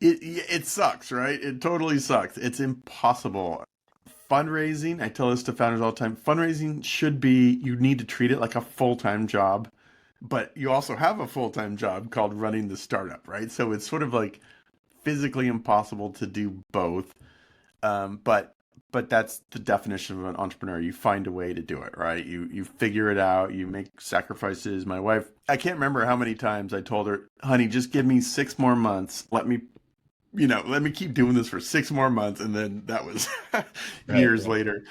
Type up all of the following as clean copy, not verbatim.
It sucks, right? It totally sucks. It's impossible. Fundraising, I tell this to founders all the time. Fundraising should be, you need to treat it like a full-time job, but you also have a full-time job called running the startup, right? So it's sort of like physically impossible to do both. But that's the definition of an entrepreneur. You find a way to do it, right? You figure it out. You make sacrifices. My wife, I can't remember how many times I told her, "Honey, just give me 6 more months. Let me keep doing this for 6 more months." And then that was Right, years right. later.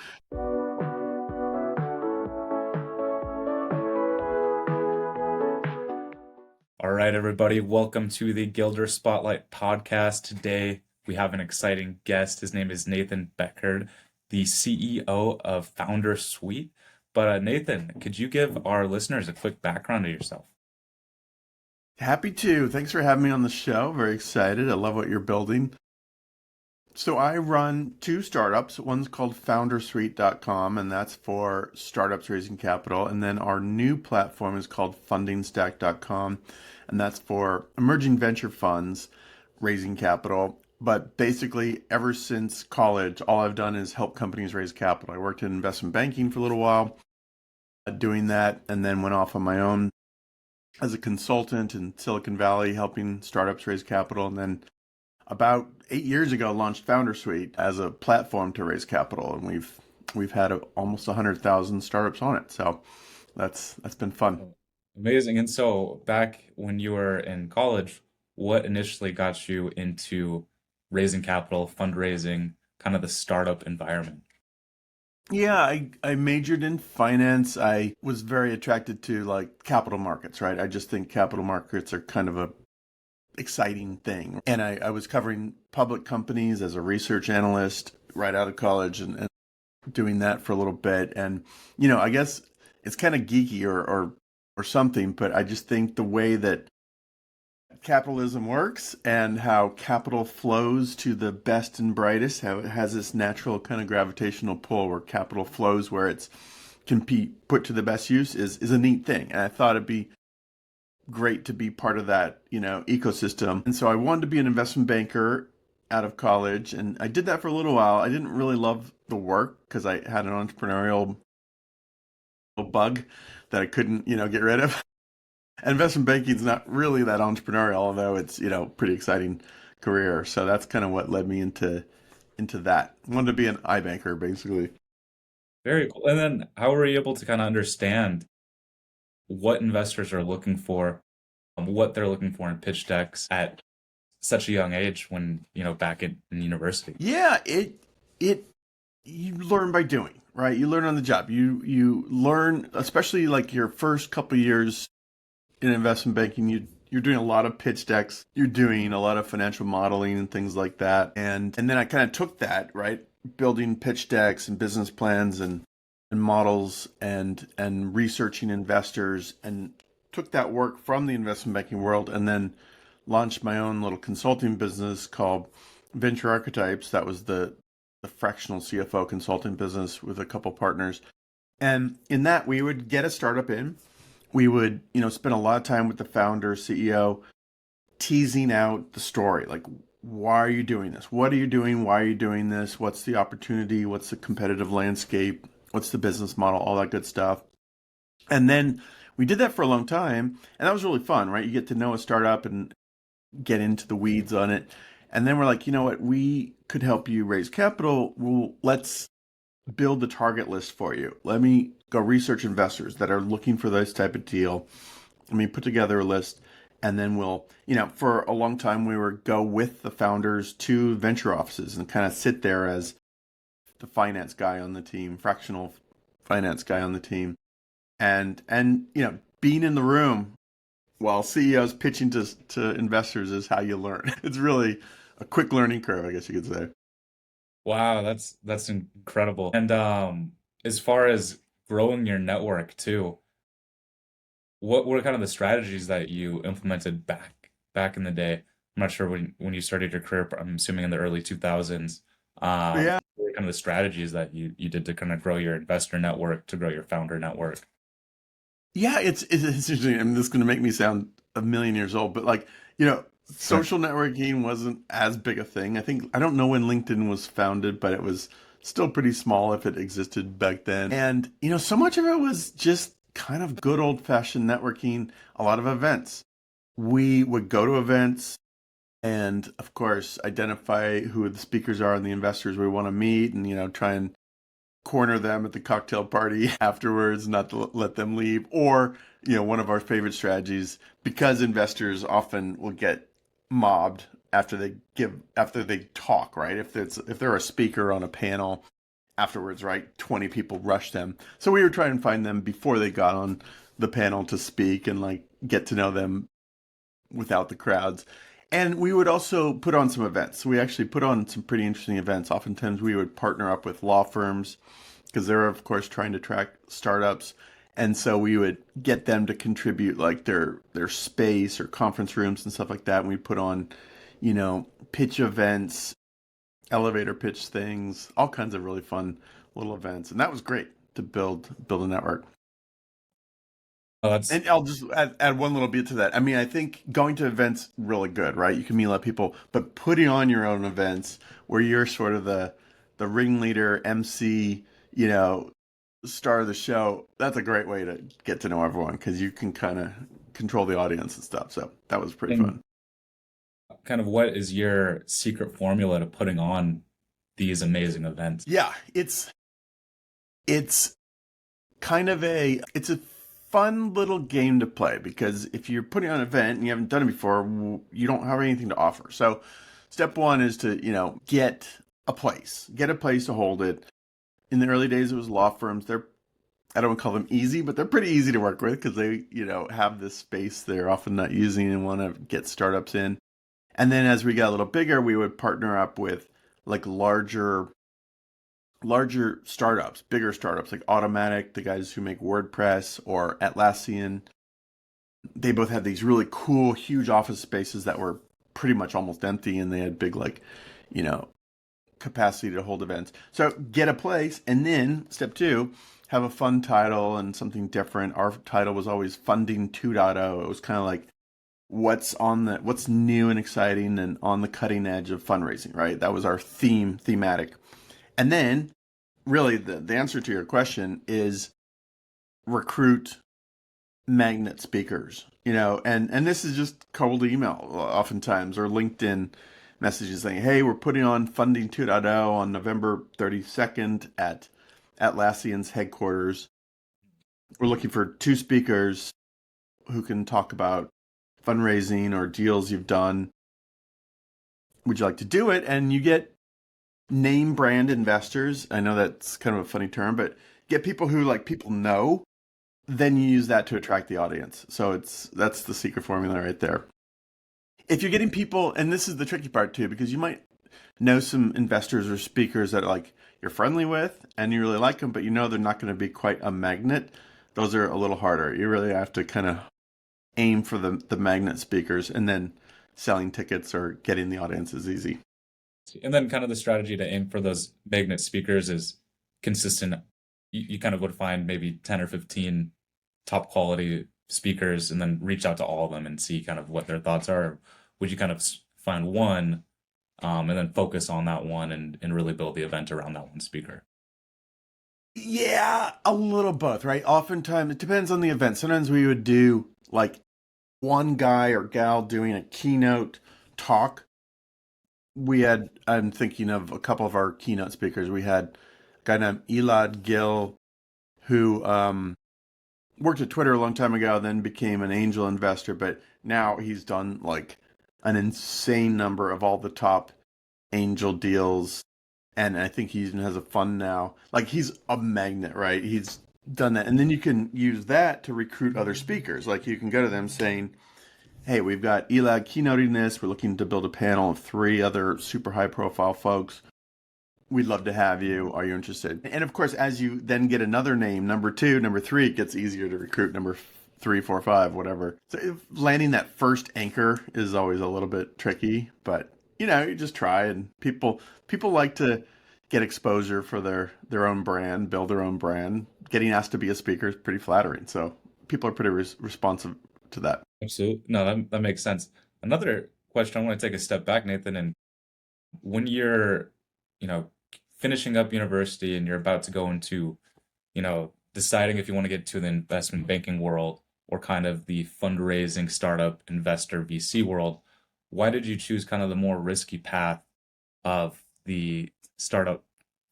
All right, everybody. Welcome to the Gildre Spotlight podcast. Today we have an exciting guest. His name is Nathan Beckord, the CEO of Foundersuite. But Nathan, could you give our listeners a quick background of yourself? Happy to. Thanks for having me on the show. Very excited. I love what you're building. So I run two startups. One's called Foundersuite.com, and that's for startups raising capital. And then our new platform is called Fundingstack.com, and that's for emerging venture funds raising capital. But basically, ever since college, all I've done is help companies raise capital. I worked in investment banking for a little while, doing that, and then went off on my own as a consultant in Silicon Valley, helping startups raise capital. And then about 8 years ago, launched Foundersuite as a platform to raise capital, and we've had almost 100,000 startups on it. So that's been fun. Oh, amazing. And so, back when you were in college, what initially got you into raising capital, fundraising, kind of the startup environment? Yeah, I majored in finance. I was very attracted to like capital markets, right? I just think capital markets are kind of a exciting thing. And I was covering public companies as a research analyst right out of college and doing that for a little bit. And, I guess it's kind of geeky or something, but I just think the way that capitalism works and how capital flows to the best and brightest, how it has this natural kind of gravitational pull where capital flows where it's can be put to the best use is a neat thing. And I thought it'd be great to be part of that, ecosystem. And so I wanted to be an investment banker out of college, and I did that for a little while. I didn't really love the work because I had an entrepreneurial bug that I couldn't, get rid of. Investment banking is not really that entrepreneurial, although it's, pretty exciting career. So that's kind of what led me into that. I wanted to be an iBanker, basically. Very cool. And then, how were you able to kind of understand what investors are looking for, what they're looking for in pitch decks at such a young age when, back in university? Yeah, it you learn by doing, right? You learn on the job. You learn, especially like your first couple of years in investment banking. You're doing a lot of pitch decks. You're doing a lot of financial modeling and things like that. And then I kind of took that, right? Building pitch decks and business plans and models and researching investors, and took that work from the investment banking world and then launched my own little consulting business called Venture Archetypes. That was the fractional CFO consulting business with a couple partners. And in that, we would get a startup in. We would, spend a lot of time with the founder, CEO, teasing out the story. Like, why are you doing this? What are you doing? Why are you doing this? What's the opportunity? What's the competitive landscape? What's the business model? All that good stuff. And then we did that for a long time. And that was really fun, right? You get to know a startup and get into the weeds on it. And then we're like, you know what? We could help you raise capital. Well, let's build the target list for you. Let me go research investors that are looking for this type of deal. Let me put together a list, and then we'll, for a long time we would go with the founders to venture offices and kind of sit there as the finance guy on the team, fractional finance guy on the team, and being in the room while CEOs pitching to investors is how you learn. It's really a quick learning curve, I guess you could say. Wow, that's incredible. And as far as growing your network too, what were kind of the strategies that you implemented back in the day? I'm not sure when you started your career, but I'm assuming in the early 2000s. Yeah, What were kind of the strategies that you did to kind of grow your investor network, to grow your founder network? yeah, it's interesting. I mean, this is going to make me sound a million years old, but like, Right. social networking wasn't as big a thing. I don't know when LinkedIn was founded, but it was still pretty small if it existed back then. And, so much of it was just kind of good old fashioned networking, a lot of events. We would go to events and, of course, identify who the speakers are and the investors we want to meet and, try and corner them at the cocktail party afterwards, not to let them leave. Or, one of our favorite strategies, because investors often will get mobbed after they talk, right? If they're a speaker on a panel afterwards, right? 20 people rush them. So we were trying to find them before they got on the panel to speak and like get to know them without the crowds. And we would also put on some events. We actually put on some pretty interesting events. Oftentimes we would partner up with law firms because they're of course trying to track startups. And so we would get them to contribute like their space or conference rooms and stuff like that. And we put on, pitch events, elevator pitch things, all kinds of really fun little events. And that was great to build a network. Oh, that's And I'll just add one little bit to that. I mean, I think going to events really good, right? You can meet a lot of people, but putting on your own events where you're sort of the ringleader, MC, star of the show, that's a great way to get to know everyone because you can kind of control the audience and stuff. So that was pretty and fun. kind of what is your secret formula to putting on these amazing events? Yeah, it's kind of it's a fun little game to play because if you're putting on an event and you haven't done it before, you don't have anything to offer. So step one is to, get a place to hold it. In the early days, it was law firms. I don't call them easy, but they're pretty easy to work with because they, have this space they're often not using and want to get startups in. And then as we got a little bigger, we would partner up with like larger startups, bigger startups like Automatic, the guys who make WordPress, or Atlassian. They both had these really cool, huge office spaces that were pretty much almost empty, and they had big, like, you know, capacity to hold events. So get a place, and then step two, have a fun title and something different. Our title was always Funding 2.0. It was kind of like what's new and exciting and on the cutting edge of fundraising, right? That was our thematic. And then really the answer to your question is recruit magnet speakers, and this is just cold email oftentimes or LinkedIn messages saying, hey, we're putting on Funding 2.0 on November 32nd at Atlassian's headquarters. We're looking for two speakers who can talk about fundraising or deals you've done. Would you like to do it? And you get name brand investors. I know that's kind of a funny term, but get people who like people know. Then you use that to attract the audience. So that's the secret formula right there. If you're getting people, and this is the tricky part too, because you might know some investors or speakers that like you're friendly with and you really like them, but they're not going to be quite a magnet. Those are a little harder. You really have to kind of aim for the magnet speakers, and then selling tickets or getting the audience is easy. And then kind of the strategy to aim for those magnet speakers is consistent. You kind of would find maybe 10 or 15 top quality speakers and then reach out to all of them and see kind of what their thoughts are. Or would you kind of find one and then focus on that one and really build the event around that one speaker? Yeah, a little both, right? Oftentimes it depends on the event. Sometimes we would do like one guy or gal doing a keynote talk. I'm thinking of a couple of our keynote speakers. We had a guy named Elad Gil who worked at Twitter a long time ago, then became an angel investor, but now he's done like an insane number of all the top angel deals. And I think he even has a fund now. Like he's a magnet, right? He's done that. And then you can use that to recruit other speakers. Like you can go to them saying, hey, we've got Elad keynoting this. We're looking to build a panel of 3 other super high profile folks. We'd love to have you. Are you interested? And of course, as you then get another name, number 2, number 3, it gets easier to recruit number 3, 4, 5, whatever. So landing that first anchor is always a little bit tricky, but you just try, and people like to get exposure for their own brand, build their own brand. Getting asked to be a speaker is pretty flattering. So people are pretty responsive to that. Absolutely. No, that makes sense. Another question, I want to take a step back, Nathan, and when you're, you know, finishing up university and you're about to go into, deciding if you want to get to the investment banking world or kind of the fundraising startup investor VC world, why did you choose kind of the more risky path of the startup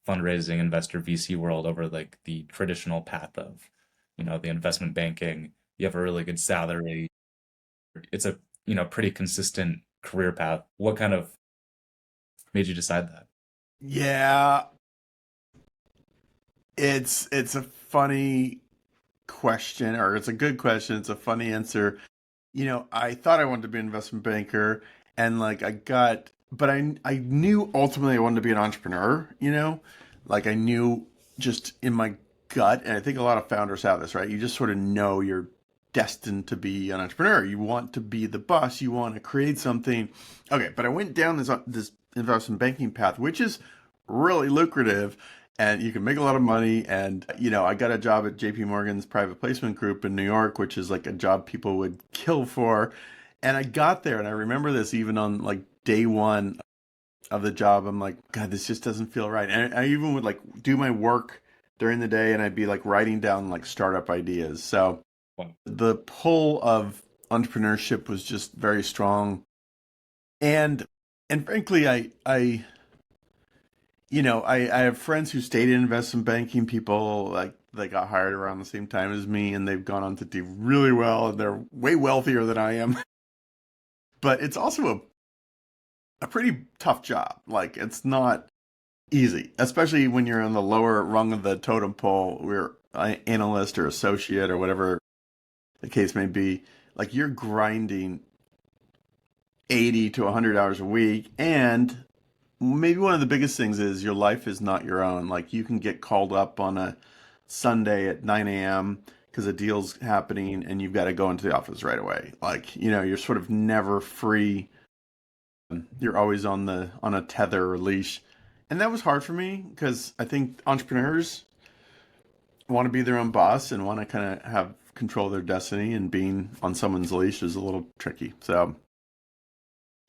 fundraising investor VC world over like the traditional path of, the investment banking? You have a really good salary. It's a, pretty consistent career path. What kind of made you decide that? Yeah, it's a funny question, or it's a good question. It's a funny answer. I thought I wanted to be an investment banker, and like but I knew ultimately I wanted to be an entrepreneur. Like I knew just in my gut, and I think a lot of founders have this, right? You just sort of know you're destined to be an entrepreneur. You want to be the boss. You want to create something. Okay, but I went down this investment banking path, which is really lucrative, and you can make a lot of money. And I got a job at JP Morgan's private placement group in New York, which is like a job people would kill for. And I got there, and I remember this even on like day one of the job. I'm like, God, this just doesn't feel right. And I even would like do my work during the day, and I'd be like writing down like startup ideas. So Wow. the pull of entrepreneurship was just very strong. And frankly, I have friends who stayed in investment banking. People like they got hired around the same time as me, and they've gone on to do really well, and they're way wealthier than I am. But it's also a pretty tough job. Like it's not easy, especially when you're on the lower rung of the totem pole. We're an analyst or associate or whatever the case may be. Like you're grinding 80 to 100 hours a week, and maybe one of the biggest things is your life is not your own. Like you can get called up on a Sunday at 9 a.m. because a deal's happening and you've got to go into the office right away. Like, you're sort of never free. You're always on a tether or leash. And that was hard for me because I think entrepreneurs want to be their own boss and want to kind of have control of their destiny, and being on someone's leash is a little tricky. So,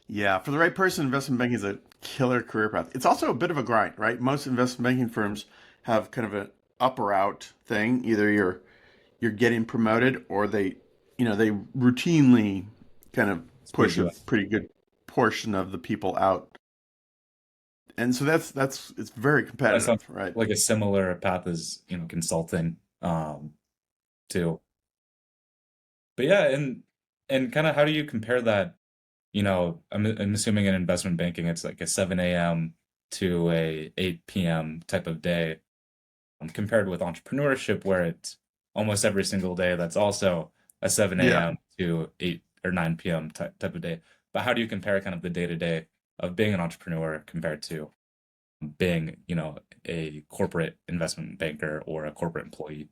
yeah, for the right person, investment banking is a killer career path. It's also a bit of a grind, right? Most investment banking firms have kind of an up or out thing. Either you're getting promoted, or they routinely kind of Squeeze push a you out. pretty good portion of the people out. And so that's it's very That sounds competitive, right? like a similar path as, consulting, too. But yeah, and kind of how do you compare that? I'm assuming in investment banking, it's like a 7 a.m. to a 8 p.m. type of day, compared with entrepreneurship, where it's almost every single day. That's also a 7 Yeah. a.m. to 8 or 9 p.m. type of day. But how do you compare kind of the day to day of being an entrepreneur compared to being, a corporate investment banker or a corporate employee?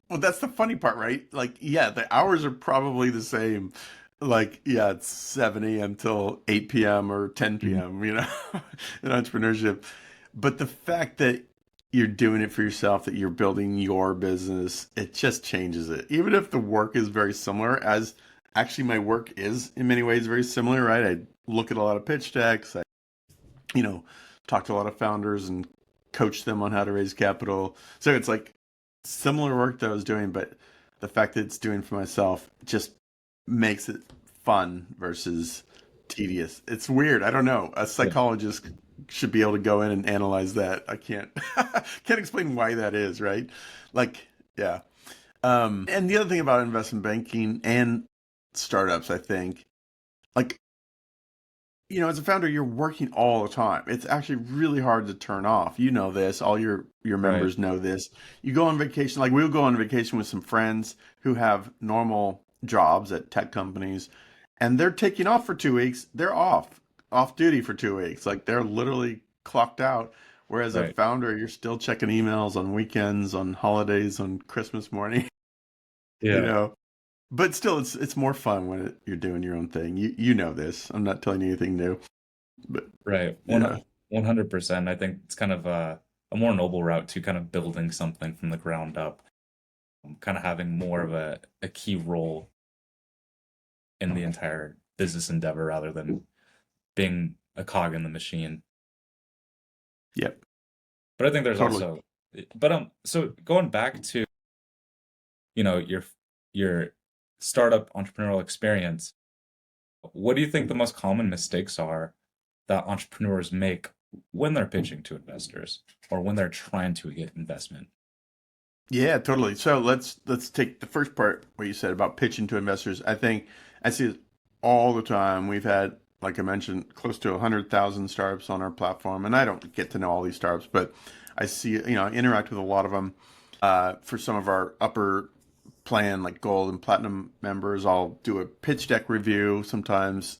Well, that's the funny part, right? Like, yeah, the hours are probably the same. Like, yeah, it's 7 a.m. till 8 p.m. or 10 Mhm. p.m., in entrepreneurship. But the fact that you're doing it for yourself, that you're building your business, it just changes it. Even if the work is very similar, as actually my work is in many ways very similar, right? I look at a lot of pitch decks, I, you know, talk to a lot of founders and coach them on how to raise capital. So it's like similar work that I was doing, but the fact that it's doing for myself just makes it fun versus tedious. It's weird. I don't know. A Yeah. psychologist should be able to go in and analyze that. I can't can't explain why that is, right? Like, yeah. And the other thing about investment banking and startups, I think, like, as a founder, you're working all the time. It's actually really hard to turn off. You know this. All your Right. members know this. You go on vacation. Like we'll go on vacation with some friends who have normal jobs at tech companies, and they're taking off for 2 weeks. They're off duty for 2 weeks. Like they're literally clocked out. Whereas a Right. founder, you're still checking emails on weekends, on holidays, on Christmas morning. You Yeah. know, but still, it's more fun when you're doing your own thing. You know this. I'm not telling you anything new. But Right. yeah. 100%. I think it's kind of a more noble route to kind of building something from the ground up, kind of having more of a key role in the entire business endeavor rather than being a cog in the machine. Yep, But I think there's totally. also, so going back to, your startup entrepreneurial experience, what do you think the most common mistakes are that entrepreneurs make when they're pitching to investors or when they're trying to get investment? Yeah, totally. So let's take the first part what you said about pitching to investors. I think I see it all the time. We've had, like I mentioned, close to 100,000 startups on our platform, and I don't get to know all these startups, but I see, I interact with a lot of them. For some of our upper plan, like gold and platinum members, I'll do a pitch deck review sometimes.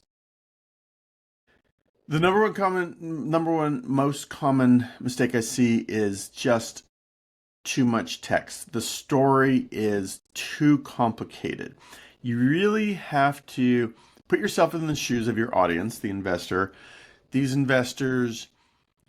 The number one most common mistake I see is just too much text. The story is too complicated. You really have to put yourself in the shoes of your audience, the investor. These investors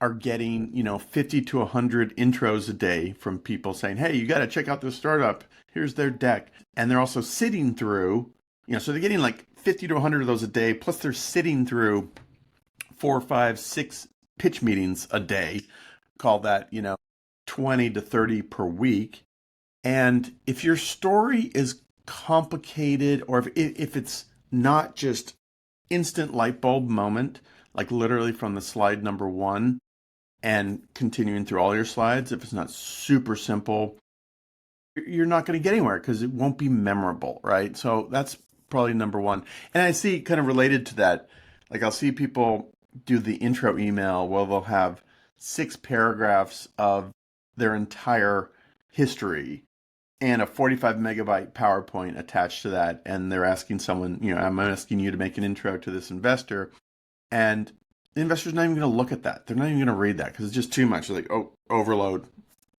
are getting, 50 to 100 intros a day from people saying, "Hey, you got to check out this startup. Here's their deck." And they're also sitting through, so they're getting like 50 to 100 of those a day. Plus they're sitting through 4, 5, 6 pitch meetings a day. Call that, 20 to 30 per week. And if your story is complicated, or if it's not just instant light bulb moment, like literally from the slide number one and continuing through all your slides, if it's not super simple, you're not going to get anywhere because it won't be memorable, right? So that's probably number one. And I see kind of related to that, like I'll see people do the intro email where they'll have 6 paragraphs of their entire history and a 45 megabyte PowerPoint attached to that. And they're asking someone, I'm asking you to make an intro to this investor. And the investor's not even going to look at that. They're not even going to read that because it's just too much. They're like, oh, overload,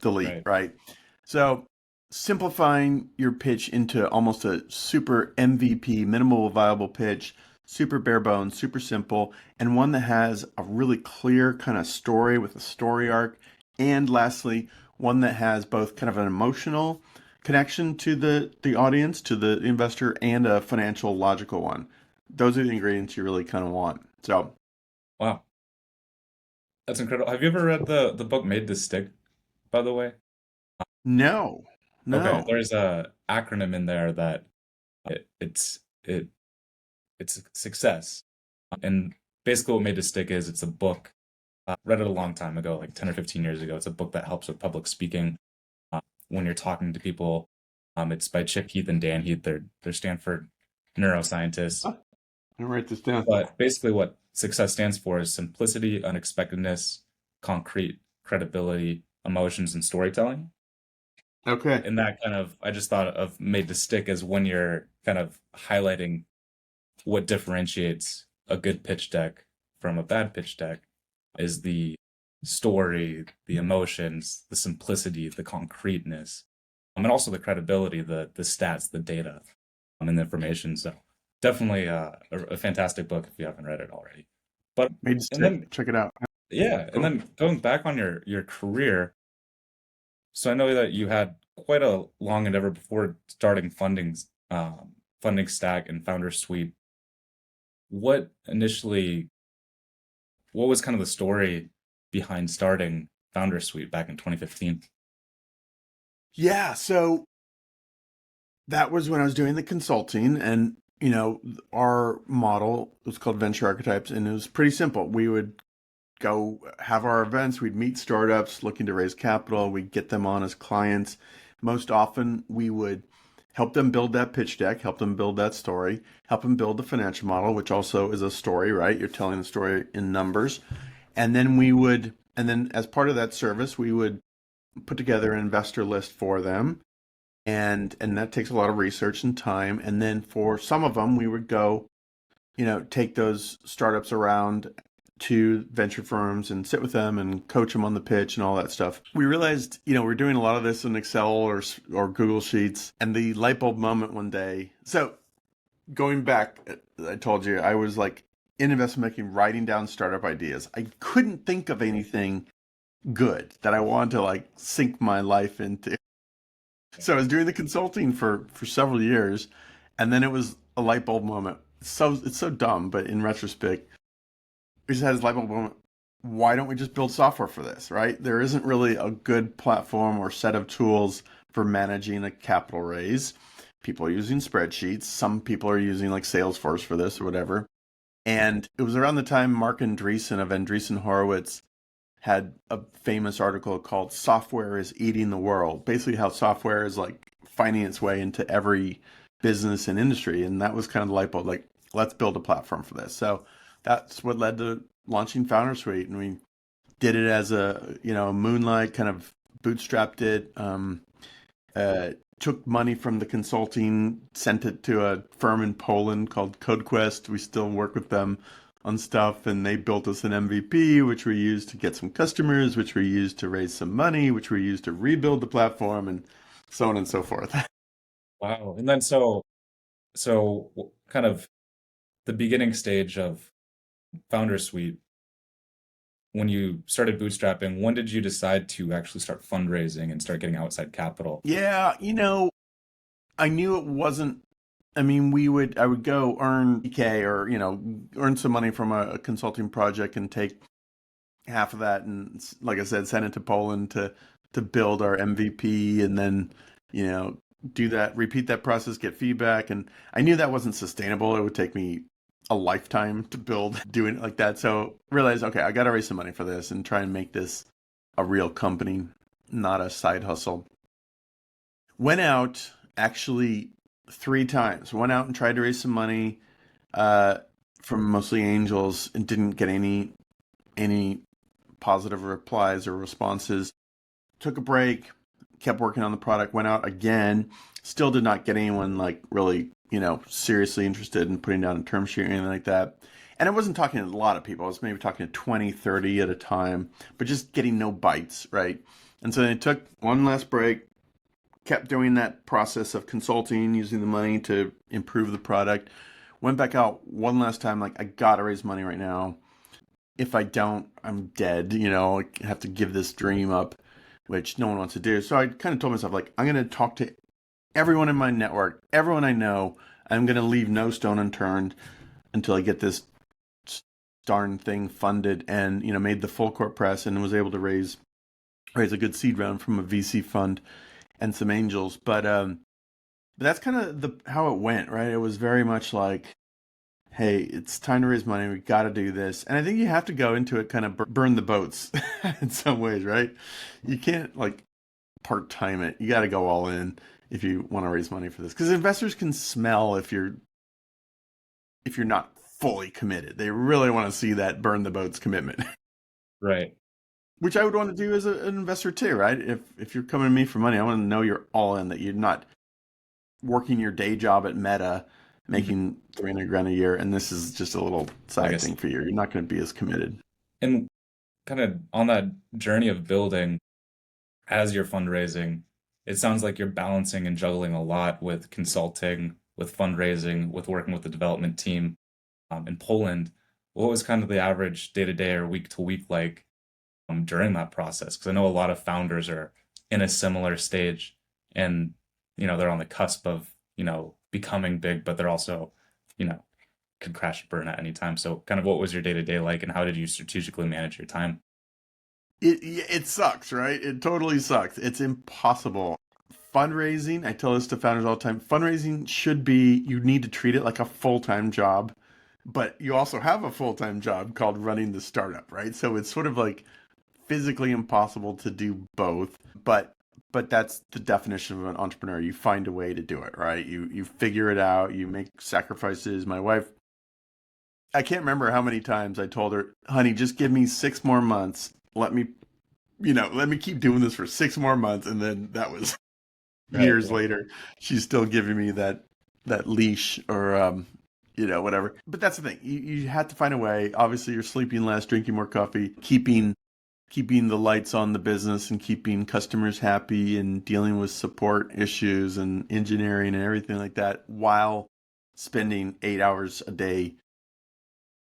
delete, Right. right? So simplifying your pitch into almost a super MVP, minimal viable pitch, super bare bones, super simple, and one that has a really clear kind of story with a story arc. And lastly, one that has both kind of an emotional connection to the audience, to the investor, and a financial logical one. Those are the ingredients you really kind of want. So, Wow. That's incredible. Have you ever read the book Made to Stick, by the way? no, Okay, no. there's a acronym in there that it, it's it it's success. And basically what Made to Stick is it's a book. Read it a long time ago, like 10 or 15 years ago. It's a book that helps with public speaking when you're talking to people. It's by Chip Heath and Dan Heath. They're Stanford neuroscientists. I'll write this down. But basically what success stands for is simplicity, unexpectedness, concrete credibility, emotions, and storytelling. Okay. And that kind of, I just thought of Made to Stick as when you're kind of highlighting what differentiates a good pitch deck from a bad pitch deck is the story, the emotions, the simplicity, the concreteness, and also the credibility, the stats, the data, and the information. So definitely a fantastic book if you haven't read it already. But Made to and stick. then Check it out. yeah, and Cool. then going back on your career, so I know that you had quite a long endeavor before starting Fundingstack and Foundersuite. What initially, what was kind of the story behind starting Foundersuite back in 2015? Yeah. So that was when I was doing the consulting, and our model was called Venture Archetypes, and it was pretty simple. We would go have our events, we'd meet startups looking to raise capital, we'd get them on as clients. Most often we would help them build that pitch deck, help them build that story, help them build the financial model, which also is a story, right? You're telling the story in numbers. And then as part of that service, we would put together an investor list for them, and that takes a lot of research and time. And then for some of them, we would go, take those startups around to venture firms and sit with them and coach them on the pitch and all that stuff. We realized, we're doing a lot of this in Excel or Google Sheets, and the light bulb moment one day. So going back, I told you I was like in investment banking, writing down startup ideas. I couldn't think of anything good that I wanted to like sink my life into. So I was doing the consulting for several years, and then it was a light bulb moment. it's so dumb, but in retrospect, we just had this light bulb moment. Why don't we just build software for this, right? There isn't really a good platform or set of tools for managing a capital raise. People are using spreadsheets. Some people are using like Salesforce for this or whatever. And it was around the time Mark Andreessen of Andreessen Horowitz had a famous article called Software is Eating the World. Basically how software is like finding its way into every business and industry. And that was kind of the light bulb, like, let's build a platform for this. So that's what led to launching Foundersuite. And we did it as a, moonlight, kind of bootstrapped it, uh, took money from the consulting, sent it to a firm in Poland called CodeQuest. We still work with them on stuff, and they built us an MVP, which we used to get some customers, which we used to raise some money, which we used to rebuild the platform, and so on and so forth. Wow. And then kind of the beginning stage of Foundersuite, when you started bootstrapping, when did you decide to actually start fundraising and start getting outside capital? Yeah, I knew it wasn't. I mean, I would go earn EK or earn some money from a consulting project and take half of that, and like I said, send it to Poland to build our MVP, and then you know do that, repeat that process, get feedback, and I knew that wasn't sustainable. It would take me a lifetime to build doing it like that. So realized, okay, I got to raise some money for this and try and make this a real company, not a side hustle. Went out actually 3 times. Went out and tried to raise some money uh, from mostly angels and didn't get any positive replies or responses. Took a break, kept working on the product, went out again, still did not get anyone like really, seriously interested in putting down a term sheet or anything like that. And I wasn't talking to a lot of people. I was maybe talking to 20, 30 at a time, but just getting no bites, right? And so I took one last break, kept doing that process of consulting, using the money to improve the product. Went back out one last time, like, I gotta raise money right now. If I don't, I'm dead. I have to give this dream up, which no one wants to do. So I kind of told myself, like, I'm going to talk to everyone in my network, everyone I know. I'm going to leave no stone unturned until I get this darn thing funded, and, made the full court press and was able to raise a good seed round from a VC fund and some angels. But that's kind of how it went, right? It was very much like, hey, it's time to raise money. We got to do this. And I think you have to go into it kind of burn the boats in some ways, right? You can't like part time it. You got to go all in if you want to raise money for this, because investors can smell if you're not fully committed. They really want to see that burn the boats commitment, Right. which I would want to do as an investor too, right? If you're coming to me for money, I want to know you're all in, that you're not working your day job at Meta, Mhm. making 300 grand a year, and this is just a little I side guess. thing for you. You're not going to be as committed. And kind of on that journey of building as you're fundraising, it sounds like you're balancing and juggling a lot with consulting, with fundraising, with working with the development team in Poland. What was kind of the average day to day or week to week like during that process? Because I know a lot of founders are in a similar stage, and they're on the cusp of becoming big, but they're also you know could crash and burn at any time. So kind of what was your day to day like, and how did you strategically manage your time? It sucks, right? It totally sucks. It's impossible. Fundraising, I tell this to founders all the time. Fundraising should be, you need to treat it like a full-time job, but you also have a full-time job called running the startup, right? So it's sort of like physically impossible to do both, but that's the definition of an entrepreneur. You find a way to do it, right? You figure it out, you make sacrifices. My wife, I can't remember how many times I told her, honey, just give me 6 more months. Let me keep doing this for 6 more months. And then that was Right, years right. later. She's still giving me that leash or, whatever. But that's the thing. You have to find a way. Obviously, you're sleeping less, drinking more coffee, keeping the lights on the business and keeping customers happy and dealing with support issues and engineering and everything like that, while spending 8 hours a day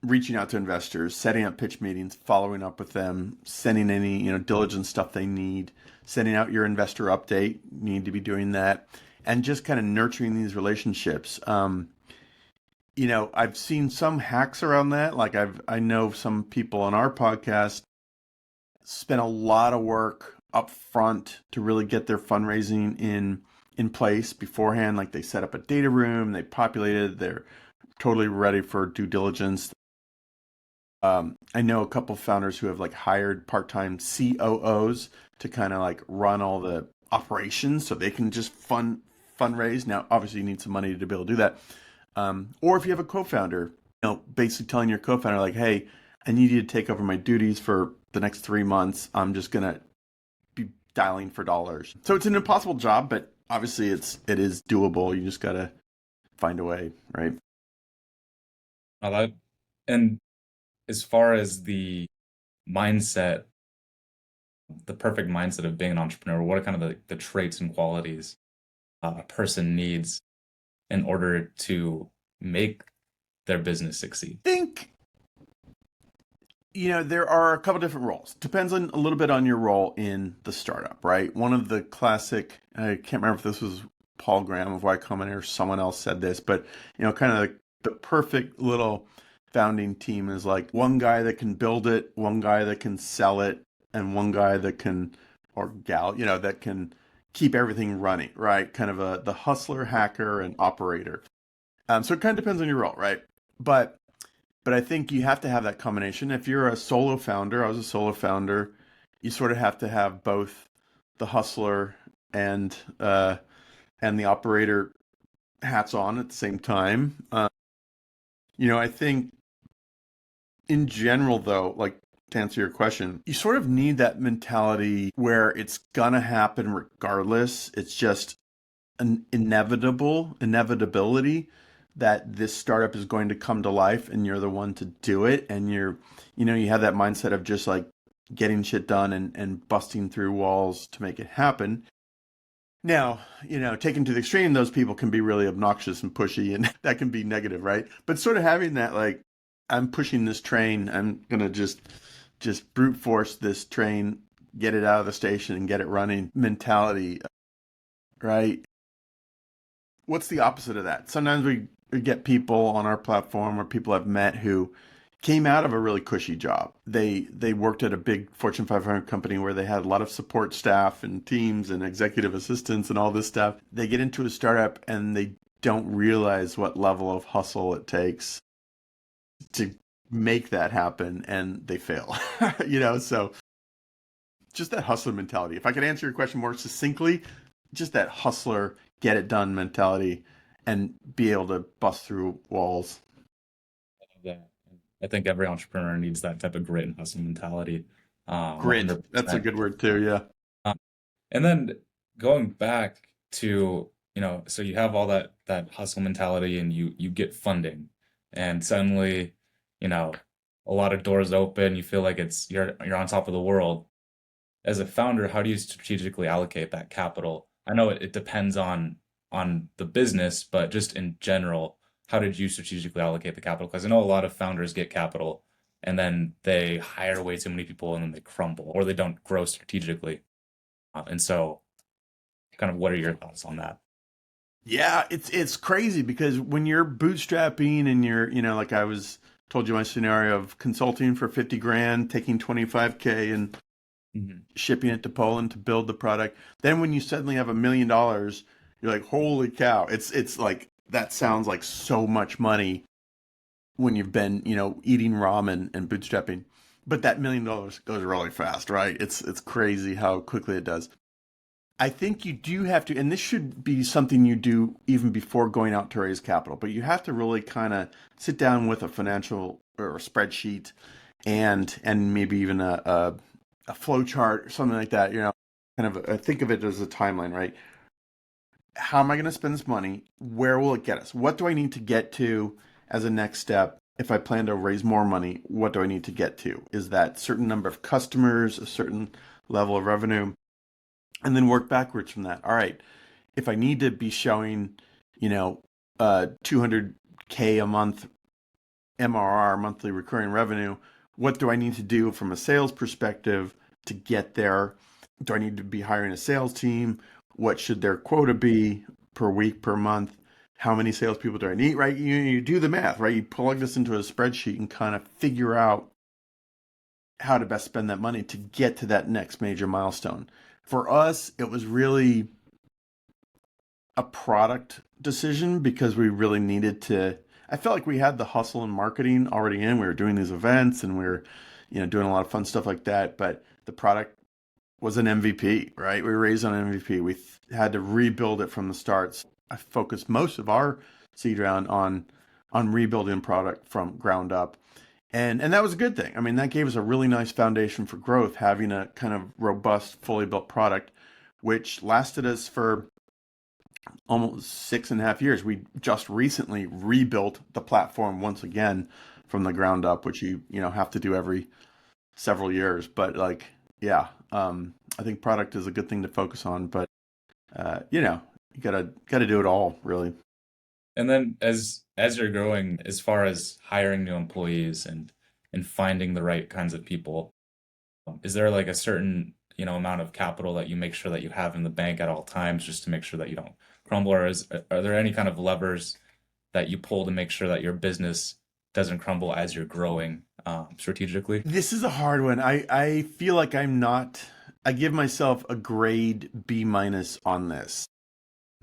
reaching out to investors, setting up pitch meetings, following up with them, sending any, diligence stuff they need, sending out your investor update, you need to be doing that, and just kind of nurturing these relationships. I've seen some hacks around that. Like I know some people on our podcast spent a lot of work up front to really get their fundraising in place beforehand. Like they set up a data room, they populated, they're totally ready for due diligence. I know a couple founders who have like hired part-time COOs to kind of like run all the operations so they can just fundraise. Now, obviously, you need some money to be able to do that. Or if you have a co-founder, basically telling your co-founder like, "Hey, I need you to take over my duties for the next 3 months. I'm just gonna be dialing for dollars." So it's an impossible job, but obviously it is doable. You just gotta find a way, right? I like, and as far as mindset, the perfect mindset of being an entrepreneur, what are kind of the traits and qualities a person needs in order to make their business succeed? I think there are a couple different roles. Depends on a little bit on your role in the startup, right? One of the classic, I can't remember if this was Paul Graham of Y Combinator or someone else said this, but kind of the perfect little founding team is like one guy that can build it, one guy that can sell it, and one guy that can, or gal, that can keep everything running, right? Kind of the hustler, hacker, and operator. So it kind of depends on your role, right? But I think you have to have that combination. If you're a solo founder, I was a solo founder, you sort of have to have both the hustler and the operator hats on at the same time. I think in general, though, like to answer your question, you sort of need that mentality where it's gonna happen regardless. It's just an inevitability that this startup is going to come to life and you're the one to do it. And you have that mindset of just like getting shit done and busting through walls to make it happen. Now, taken to the extreme, those people can be really obnoxious and pushy and that can be negative, right? But sort of having that, like, I'm pushing this train, I'm going to just brute force this train, get it out of the station and get it running mentality, right? What's the opposite of that? Sometimes we get people on our platform or people I've met who came out of a really cushy job. They worked at a big Fortune 500 company where they had a lot of support staff and teams and executive assistants and all this stuff. They get into a startup and they don't realize what level of hustle it takes to make that happen, and they fail. So just that hustler mentality. If I could answer your question more succinctly, just that hustler, get it done mentality and be able to bust through walls. Yeah. I think every entrepreneur needs that type of grit and hustle mentality. Grit. That's a 100%. good word too. Yeah. Um, and then going back to, so you have all that hustle mentality and you get funding and suddenly, you know, a lot of doors open, you feel like you're on top of the world. As a founder, how do you strategically allocate that capital? I know it depends on the business, but just in general, how did you strategically allocate the capital? Because I know a lot of founders get capital and then they hire way too many people and then they crumble or they don't grow strategically. And so, kind of, what are your thoughts on that? Yeah, it's crazy because when you're bootstrapping and you're, like I was told you my scenario of consulting for 50 grand, taking 25K and Mhm. shipping it to Poland to build the product. Then when you suddenly have $1 million, you're like, holy cow. It's like that sounds like so much money when you've been, eating ramen and bootstrapping. But that $1 million goes really fast, right? It's crazy how quickly it does. I think you do have to, and this should be something you do even before going out to raise capital, but you have to really kind of sit down with a financial or a spreadsheet and maybe even a flow chart or something like that, kind of think of it as a timeline, right? How am I going to spend this money? Where will it get us? What do I need to get to as a next step? If I plan to raise more money, what do I need to get to? Is that certain number of customers, a certain level of revenue? And then work backwards from that. All right, if I need to be showing, 200K a month MRR, monthly recurring revenue, what do I need to do from a sales perspective to get there? Do I need to be hiring a sales team? What should their quota be per week, per month? how many salespeople do I need, right? You do the math, right? You plug this into a spreadsheet and kind of figure out how to best spend that money to get to that next major milestone. For us, it was really a product decision because we really needed to. I felt like we had the hustle and marketing already in. We were doing these events and we were, doing a lot of fun stuff like that. But the product was an MVP, right? We raised on MVP. We had to rebuild it from the start. So I focused most of our seed round on rebuilding product from ground up. And that was a good thing. I mean, that gave us a really nice foundation for growth, having a kind of robust, fully built product, which lasted us for almost 6.5 years. We just recently rebuilt the platform once again from the ground up, which you have to do every several years. But like, yeah, I think product is a good thing to focus on, but you gotta do it all, really. And then as you're growing, as far as hiring new employees and finding the right kinds of people, is there like a certain, amount of capital that you make sure that you have in the bank at all times just to make sure that you don't crumble? Or are there any kind of levers that you pull to make sure that your business doesn't crumble as you're growing strategically? This is a hard one. I feel like I'm not. I give myself a grade B minus on this.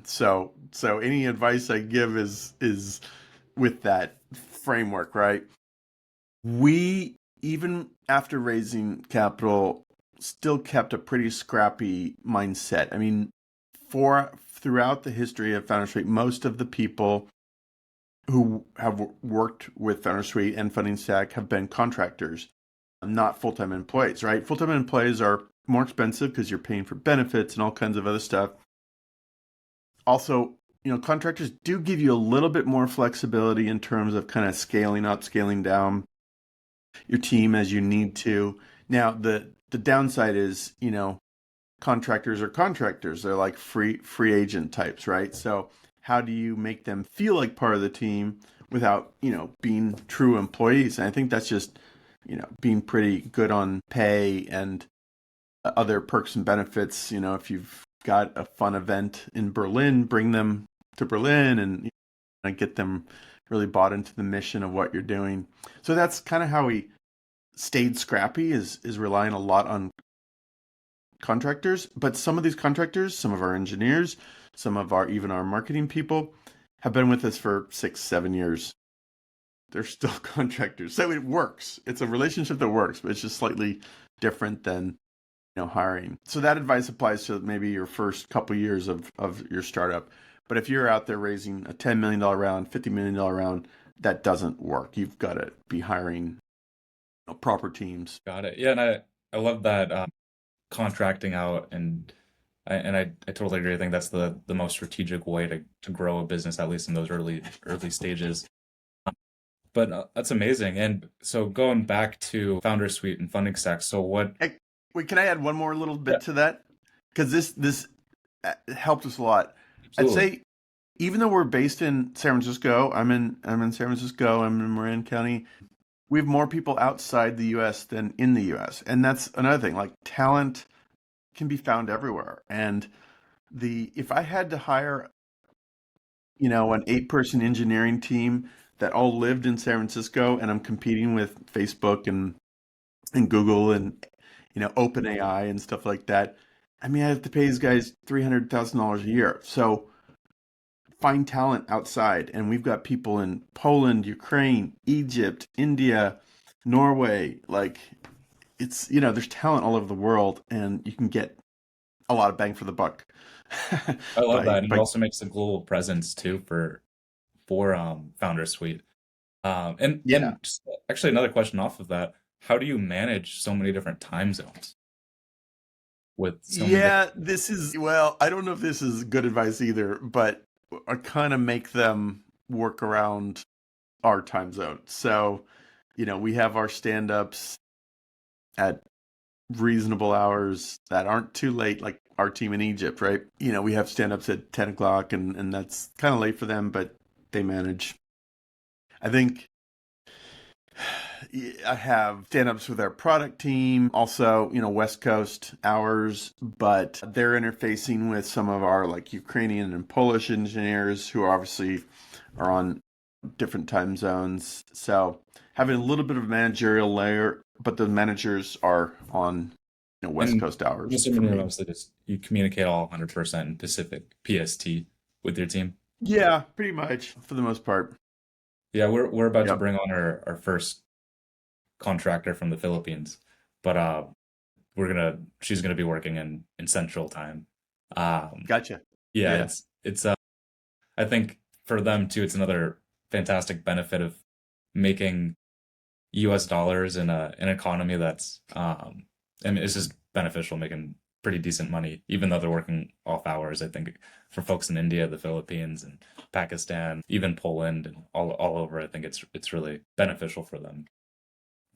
So any advice I give is with that framework, right? We, even after raising capital, still kept a pretty scrappy mindset. I mean, throughout the history of Foundersuite, most of the people who have worked with Foundersuite and Fundingstack have been contractors, not full-time employees, right? Full-time employees are more expensive because you're paying for benefits and all kinds of other stuff. Also, contractors do give you a little bit more flexibility in terms of kind of scaling up, scaling down your team as you need to. Now, the downside is, contractors are contractors. They're like free agent types, right? So how do you make them feel like part of the team without, being true employees? And I think that's just, being pretty good on pay and other perks and benefits. If you've got a fun event in Berlin, bring them to Berlin and get them really bought into the mission of what you're doing. So that's kind of how we stayed scrappy, is relying a lot on contractors. But some of these contractors, some of our engineers, some of even our marketing people have been with us for 6-7 years. They're still contractors. So it works. It's a relationship that works, but it's just slightly different than hiring. So that advice applies to maybe your first couple years of your startup. But if you're out there raising a $10 million round, $50 million round, that doesn't work. You've got to be hiring proper teams. Got it. Yeah, and I love that contracting out, and I totally agree. I think that's the most strategic way to grow a business, at least in those early stages. But that's amazing. And so going back to Foundersuite and Fundingstack, so what? Hey, wait, can I add one more little Yeah, bit to that? Because this helped us a lot. I'd absolutely. say even though we're based in San Francisco, I'm in San Francisco, I'm in Marin County. We have more people outside the U.S. than in the U.S., and that's another thing. Like, talent can be found everywhere. And if I had to hire, an 8-person engineering team that all lived in San Francisco, and I'm competing with Facebook and Google and OpenAI and stuff like that. I mean, I have to pay these guys $300,000 a year. So find talent outside, and we've got people in Poland, Ukraine, Egypt, India, Norway. Like, it's there's talent all over the world, and you can get a lot of bang for the buck. I love by that, and it by also makes a global presence too for Foundersuite. And Yeah. just actually another question off of that: how do you manage so many different time zones with so many different? Yeah, well, I don't know if this is good advice either, but I kind of make them work around our time zone. So, we have our stand-ups at reasonable hours that aren't too late, like our team in Egypt, right? We have stand-ups at 10 o'clock, and that's kind of late for them, but they manage. I think I have stand-ups with our product team, also, West Coast hours, but they're interfacing with some of our like Ukrainian and Polish engineers who obviously are on different time zones. So having a little bit of a managerial layer, but the managers are on West And Coast I'm hours for assuming you're me. mostly just you communicate all 100% in Pacific PST with your team. Yeah, pretty much for the most part. Yeah, we're about to Yep. bring on our first contractor from the Philippines, but we're gonna she's gonna be working in Central Time. Um, Gotcha. yeah, Yeah. it's I think for them too, it's another fantastic benefit of making US dollars in an economy that's and it's just beneficial making pretty decent money, even though they're working off hours. I think for folks in India, the Philippines, and Pakistan, even Poland, and all over, I think it's really beneficial for them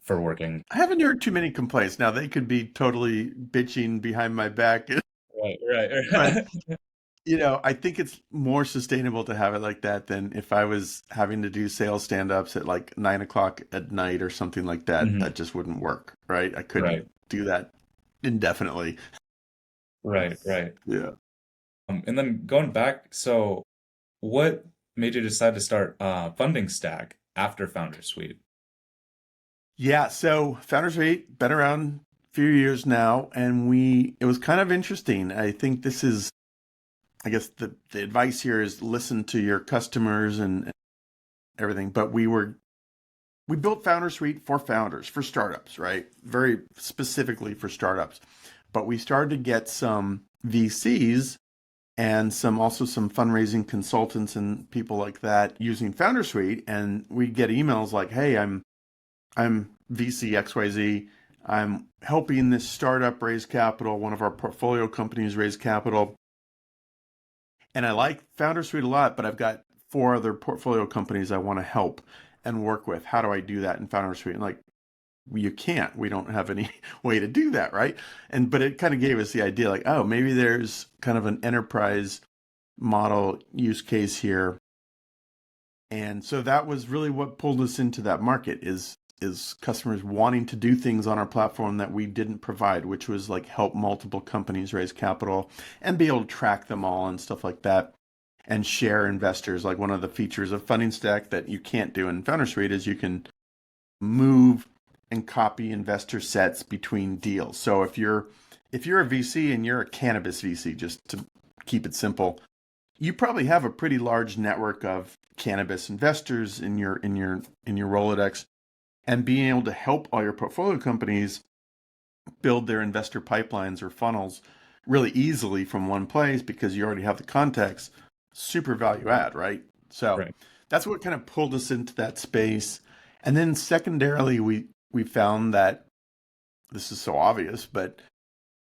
for working. I haven't heard too many complaints. Now they could be totally bitching behind my back, Right, right, but right. I think it's more sustainable to have it like that than if I was having to do sales stand-ups at like 9 o'clock at night or something like that. Mhm. That just wouldn't work, right? I couldn't Right, do that indefinitely. right, right. Yeah. And then going back, so what made you decide to start Fundingstack after Foundersuite? Yeah, so Foundersuite been around a few years now, and it was kind of interesting. I think this is, I guess the advice here is listen to your customers and everything. But we built Foundersuite for founders, for startups, right? Very specifically for startups. But we started to get some VCs and some fundraising consultants and people like that using Foundersuite, and we get emails like, "Hey, I'm VC XYZ. I'm helping this startup raise capital. One of our portfolio companies raise capital. And I like Foundersuite a lot, but I've got four other portfolio companies I want to help and work with. How do I do that in Foundersuite?" And like, well, you can't. We don't have any way to do that, right? But it kind of gave us the idea like, oh, maybe there's kind of an enterprise model use case here. And so that was really what pulled us into that market is customers wanting to do things on our platform that we didn't provide, which was like help multiple companies raise capital and be able to track them all and stuff like that and share investors. Like one of the features of Fundingstack that you can't do in Foundersuite is you can move and copy investor sets between deals. So if you're a VC and you're a cannabis VC, just to keep it simple, you probably have a pretty large network of cannabis investors in your Rolodex, and being able to help all your portfolio companies build their investor pipelines or funnels really easily from one place because you already have the context, super value add, right? So Right. that's what kind of pulled us into that space. And then secondarily, we found that this is so obvious, but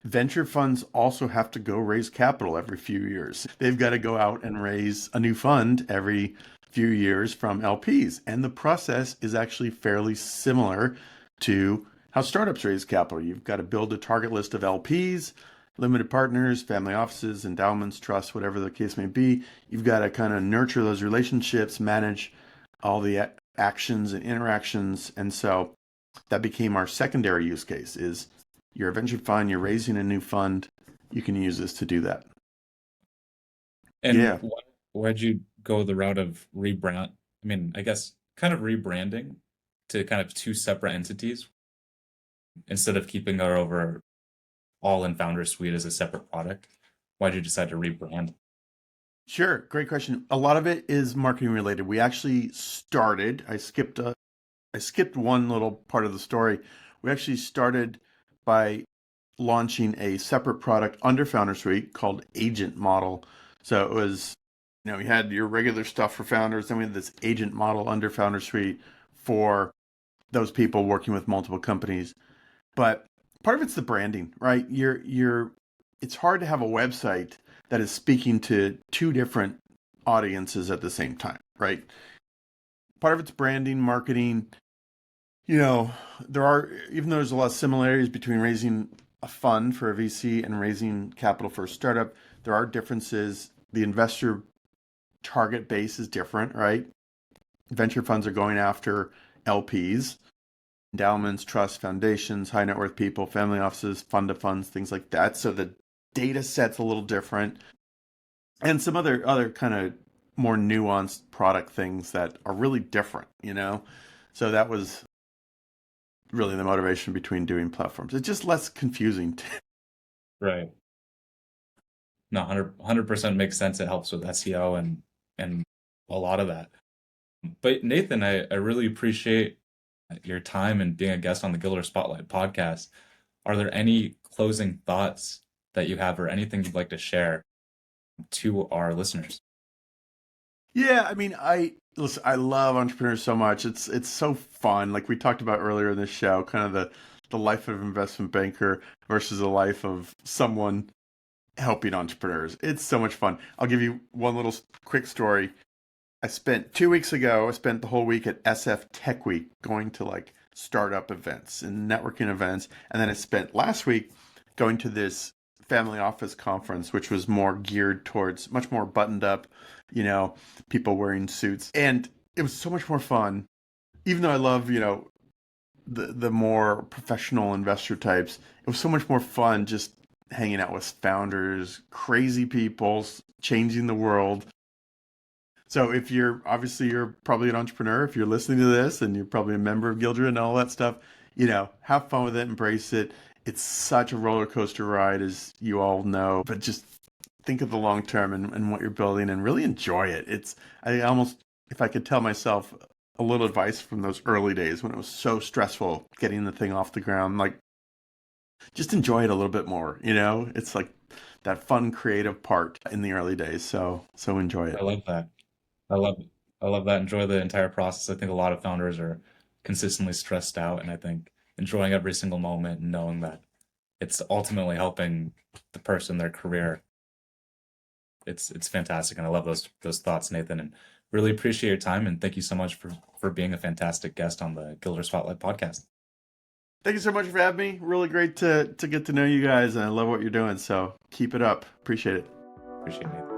venture funds also have to go raise capital every few years. They've got to go out and raise a new fund every few years from LPs. And the process is actually fairly similar to how startups raise capital. You've got to build a target list of LPs, limited partners, family offices, endowments, trusts, whatever the case may be. You've got to kind of nurture those relationships, manage all the actions and interactions. And so that became our secondary use case is you're a venture fund, you're raising a new fund, you can use this to do that. And Yeah, why'd you go the route of rebrand? I mean, I guess kind of rebranding to kind of two separate entities instead of keeping it over all in Founder Suite as a separate product. Why'd you decide to rebrand? sure. Great question. A lot of it is marketing related. We actually started, I skipped one little part of the story. We actually started by launching a separate product under Foundersuite called Agent Model. So it was, we had your regular stuff for founders, then we had this agent model under Foundersuite for those people working with multiple companies. But part of it's the branding, right? It's hard to have a website that is speaking to two different audiences at the same time, right? Part of it's branding, marketing. You know, even though there's a lot of similarities between raising a fund for a VC and raising capital for a startup, there are differences. The investor target base is different, right? Venture funds are going after LPs. endowments, trusts, foundations, high net worth people, family offices, fund of funds, things like that. So the data set's a little different, and some other kind of more nuanced product things that are really different, you know. So that was really the motivation between doing platforms. It's just less confusing. Right. No, 100% makes sense. It helps with SEO and a lot of that. But Nathan, I really appreciate your time and being a guest on the Gildre Spotlight podcast. Are there any closing thoughts that you have or anything you'd like to share to our listeners? Yeah, I mean, I love entrepreneurs so much. It's so fun. Like we talked about earlier in this show, kind of the life of an investment banker versus the life of someone helping entrepreneurs. It's so much fun. I'll give you one little quick story. I spent 2 weeks ago, I spent the whole week at SF Tech Week going to like startup events and networking events. And then I spent last week going to this family office conference, which was more geared towards much more buttoned up, you know, people wearing suits. And it was so much more fun. Even though I love, you know, the more professional investor types, it was so much more fun just hanging out with founders, crazy people, changing the world. So if you're probably an entrepreneur, if you're listening to this and you're probably a member of Gildre and all that stuff, you know, have fun with it, embrace it. It's such a roller coaster ride, as you all know, but just think of the long term and what you're building and really enjoy it. I almost, if I could tell myself a little advice from those early days when it was so stressful getting the thing off the ground, like just enjoy it a little bit more, you know? It's like that fun creative part in the early days. So enjoy I it. love that. I love I love that. Enjoy the entire process. I think a lot of founders are consistently stressed out, and I think enjoying every single moment and knowing that it's ultimately helping the person, their career. It's fantastic, and I love those thoughts, Nathan, and really appreciate your time and thank you so much for being a fantastic guest on the Gilder Spotlight podcast. Thank you so much for having me. Really great to get to know you guys, and I love what you're doing. So keep it up. Appreciate it. Appreciate it, Nathan.